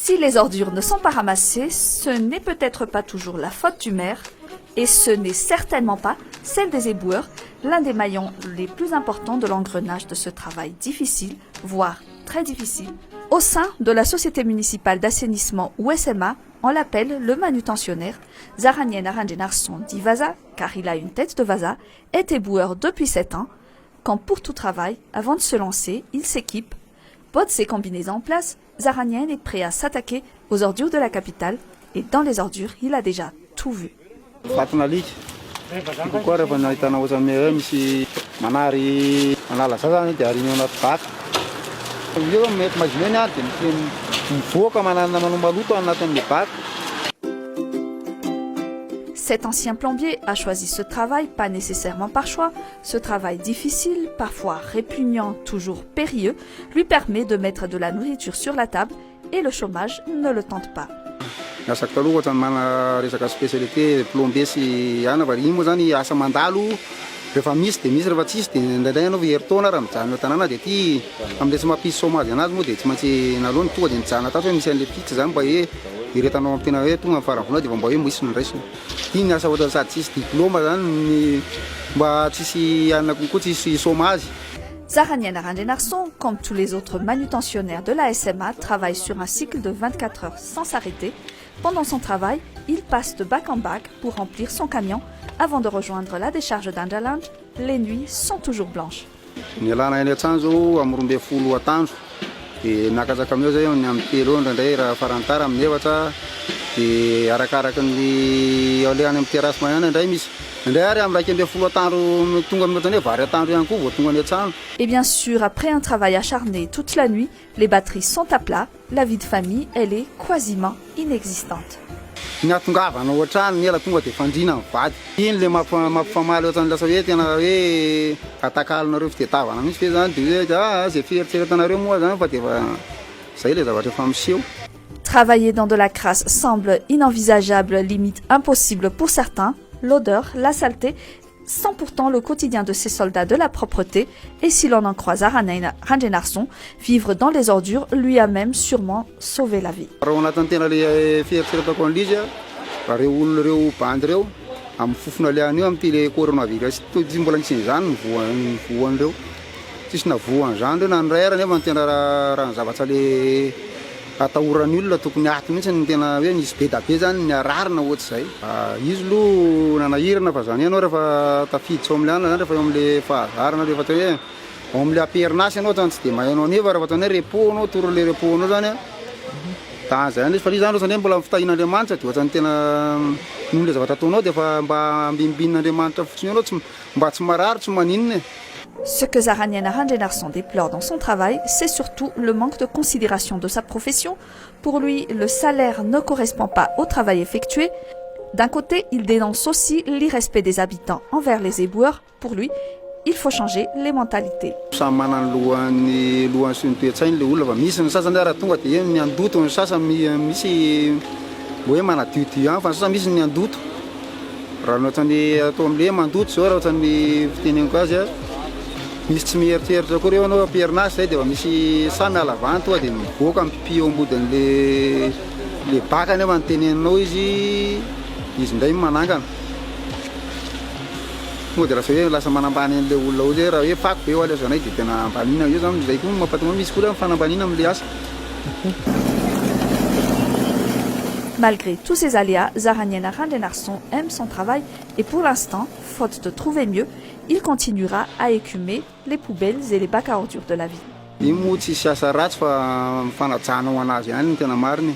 Si les ordures ne sont pas ramassées, ce n'est peut-être pas toujours la faute du maire et ce n'est certainement pas celle des éboueurs, l'un des maillons les plus importants de l'engrenage de ce travail difficile, voire très difficile. Au sein de la Société municipale d'assainissement ou SMA, on l'appelle le manutentionnaire. Zaranien Aranjenarson dit Vaza, car il a une tête de Vaza, est éboueur depuis 7 ans. Quand pour tout travail, avant de se lancer, il s'équipe, pose ses combinaisons en place. Zaranien est prêt à s'attaquer aux ordures de la capitale et dans les ordures, il a déjà tout vu. Cet ancien plombier a choisi ce travail, pas nécessairement par choix. Ce travail difficile, parfois répugnant, toujours périlleux, lui permet de mettre de la nourriture sur la table et le chômage ne le tente pas. Rehefa misy dia misy, rehefa tsisy dia indraindray ianao herintaona raha mijanona tanàna dia ty amin'ilay tsy mampisy chômage anazy moa dia tsy maintsy naloha tonga dia mijanona tato hoe misy an'ilay fixe zany mba hoe iretanao amin'ny tena hoe tonga amin'ny farany vola dia mba hoe misy ny raisiny. Ity ny asa ohatra sady tsisy diplôma zany mba tsisy anona kokoa tsisy chômage. Zaranien Aranjenarson, comme tous les autres manutentionnaires de la SMA, travaille sur un cycle de 24 heures sans s'arrêter. Pendant son travail, il passe de bac en bac pour remplir son camion avant de rejoindre la décharge d'Anjaland. Les nuits sont toujours blanches. Et bien sûr, après un travail acharné toute la nuit, les batteries sont à plat. La vie de famille, elle est quasiment inexistante. Travailler dans de la crasse semble inenvisageable, limite impossible pour certains. L'odeur, la saleté sont pourtant le quotidien de ces soldats de la propreté. Et si l'on en croise Aranjenarson, vivre dans les ordures lui a même sûrement sauvé la vie. Atahoran'ny olona tokony aty mihitsy ny tena hoe nisy be da be zany ny ararina ohatr'izay. Izy aloha nanahirana fa zany ianao rehefa tafiditra ao amin'ilay anona zany rehefa eo amin'ilay fahazarana rehefa hoe ao amin'ilay amperinasy ianao zany tsy dia mahainao nefa rehefa tany hoe repos anao toron'ilay repos anao zany da zany izy fa izy zany zany mbola fitahin'Andriamanitra dia ohatrany tena noho ilay zavatra ataonao dia efa mba ambimbin'Andriamanitra fotsiny ianao mba tsy marary tsy maninona. Ce que Zaranien Aranjenarson déplore dans son travail, c'est surtout le manque de considération de sa profession. Pour lui, le salaire ne correspond pas au travail effectué. D'un côté, il dénonce aussi l'irrespect des habitants envers les éboueurs. Pour lui, il faut changer les mentalités. Misy tsy mieritreritra koa reo anao amperinasy zay dia misy samy halavany toa dia mivoaka mipio ambodin'le baka nefa ny teneninao izy indray manangana. Tonga dia raha hoe lasa manambany an'ilay olona hoe raha hoe fako be eo aleo zanay dia tena ambanina io zany zay koa mampatonga misy koa fanambanina amin'ilay asa. Malgré tous ces aléas, Zaranien Aranjenarson aime son travail et pour l'instant, faute de trouver mieux, il continuera à écumer les poubelles et les bacs à ordures de la ville. Io moa tsisy asa ratsy fa fanajana ho anazy ihany ny tena mariny.